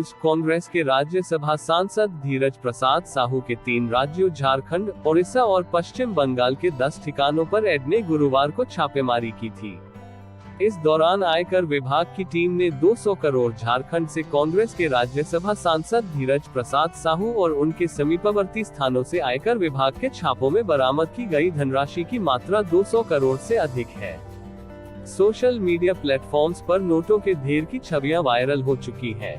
News. Congress के राज्यसभा सांसद धीरज प्रसाद साहू के 3 राज्यों झारखंड, ओडिशा और पश्चिम बंगाल के 10 ठिकानों पर ED ने गुरुवार को छापेमारी की थी। इस दौरान आयकर विभाग की टीम ने 200 करोड़ झारखंड से कांग्रेस के राज्यसभा सांसद धीरज प्रसाद साहू और उनके समीपवर्ती स्थानों से आयकर विभाग के छापों में बरामद की गई धनराशि की मात्रा 200 करोड़ से अधिक है। सोशल मीडिया प्लेटफॉर्म्स पर नोटों के ढेर की छवियां वायरल हो चुकी हैं।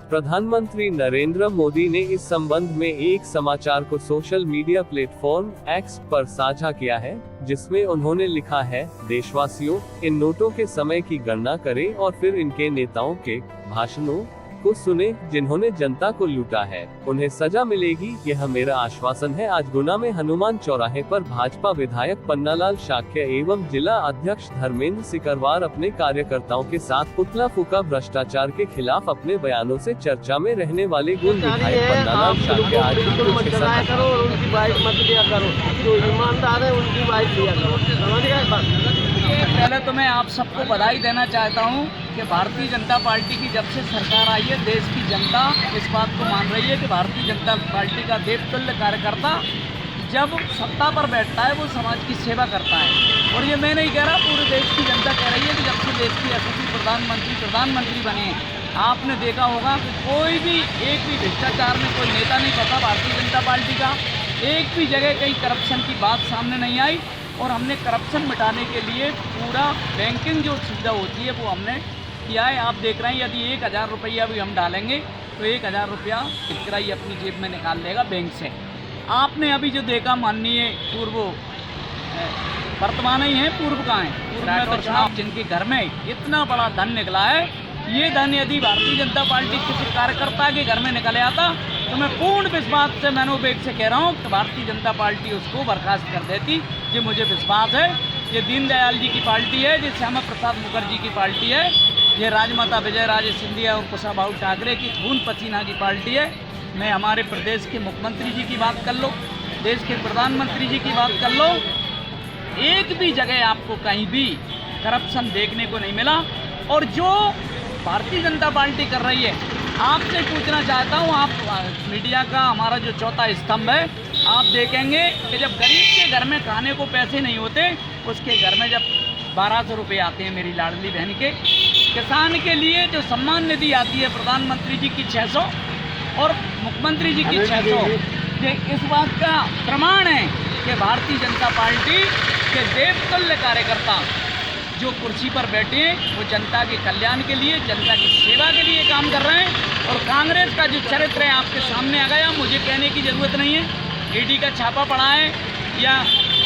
प्रधानमंत्री नरेंद्र मोदी ने इस संबंध में एक समाचार को सोशल मीडिया प्लेटफॉर्म X पर साझा किया है, जिसमें उन्होंने लिखा है, देशवासियों, इन नोटों के समय की गणना करें और फिर इनके नेताओं के भाषणों को सुने जिन्होंने जनता को लूटा है। उन्हें सजा मिलेगी, यह मेरा आश्वासन है। आज गुना में हनुमान चौराहे पर भाजपा विधायक पन्नालाल शाक्य एवं जिला अध्यक्ष धर्मेंद्र सिकरवार अपने कार्यकर्ताओं के साथ पुतला फूका। भ्रष्टाचार के खिलाफ अपने बयानों से चर्चा में रहने वाले गुण विधायक पन्नालाल शाक्य आज भी कुछ हिस्सा करो और उनकी बाइक मत लिया करो, जो ईमानदार है उनकी बाइक लिया करो। समझ गए? पहले तो मैं आप सबको बधाई देना चाहता हूं कि भारतीय जनता पार्टी की जब से सरकार आई है, देश की जनता इस बात को मान रही है कि भारतीय जनता पार्टी का देवतुल्य कार्यकर्ता जब सत्ता पर बैठता है वो समाज की सेवा करता है। और ये मैं नहीं कह रहा, पूरे देश की जनता कह रही है कि जब से देश की यशस्वी प्रधानमंत्री बने हैं, आपने देखा होगा कि कोई भी एक भी भ्रष्टाचार में कोई नेता नहीं फंसा भारतीय जनता पार्टी का। एक भी जगह कहीं करप्शन की बात सामने नहीं आई। और हमने करप्शन मिटाने के लिए पूरा बैंकिंग जो सुविधा होती है वो हमने किया है। आप देख रहे हैं, यदि 1000 रुपया भी हम डालेंगे तो 1000 रुपया किराई अपनी जेब में निकाल लेगा बैंक से। आपने अभी जो देखा, माननीय पूर्व वर्तमान ही है, पूर्व का है, पूर्व में तो जिनके घर में इतना बड़ा धन निकला है, ये धन यदि भारतीय जनता पार्टी किसी कार्यकर्ता के घर में निकल आता तो मैं पूर्ण विश्वास से मनोवेग से कह रहा हूँ कि भारतीय जनता पार्टी उसको बर्खास्त कर देती। ये मुझे विश्वास है। ये दीनदयाल जी की पार्टी है, ये श्यामा प्रसाद मुखर्जी की पार्टी है, ये राजमाता विजय राजे सिंधिया और कुशाभाऊ ठाकरे की खून पसीना की पार्टी है। मैं हमारे प्रदेश के मुख्यमंत्री जी की बात कर लो, देश के प्रधानमंत्री जी की बात कर लो, एक भी जगह आपको कहीं भी करप्शन देखने को नहीं मिला। और जो भारतीय जनता पार्टी कर रही है, आपसे पूछना चाहता हूँ, आप मीडिया का हमारा जो चौथा स्तंभ है, आप देखेंगे कि जब गरीब के घर में खाने को पैसे नहीं होते, उसके घर में जब 1200 रुपये आते हैं मेरी लाडली बहन के, किसान के लिए जो सम्मान निधि आती है प्रधानमंत्री जी की 600 और मुख्यमंत्री जी की 600, ये इस बात का प्रमाण है कि भारतीय जनता पार्टी के देवतुल्य कार्यकर्ता जो कुर्सी पर बैठे हैं वो जनता के कल्याण के लिए, जनता की सेवा के लिए काम कर रहे हैं। और कांग्रेस का जो चरित्र है आपके सामने आ गया, मुझे कहने की ज़रूरत नहीं है। ED का छापा पड़ा है या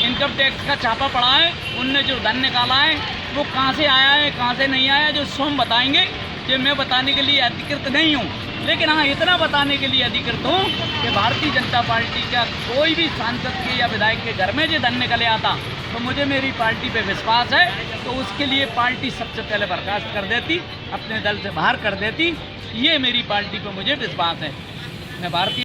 इनकम टैक्स का छापा पड़ा है, उनने जो धन निकाला है वो कहाँ से आया है, कहाँ से नहीं आया, जो स्वयं बताएंगे। ये मैं बताने के लिए अधिकृत नहीं हूँ, लेकिन हाँ इतना बताने के लिए अधिकृत हूँ कि भारतीय जनता पार्टी का कोई भी सांसद के या विधायक के घर में जो धन निकले आता तो मुझे मेरी पार्टी पे विश्वास है, तो उसके लिए पार्टी सबसे पहले बर्खास्त कर देती, अपने दल से बाहर कर देती। ये मेरी पार्टी पे मुझे विश्वास है। मैं भारतीय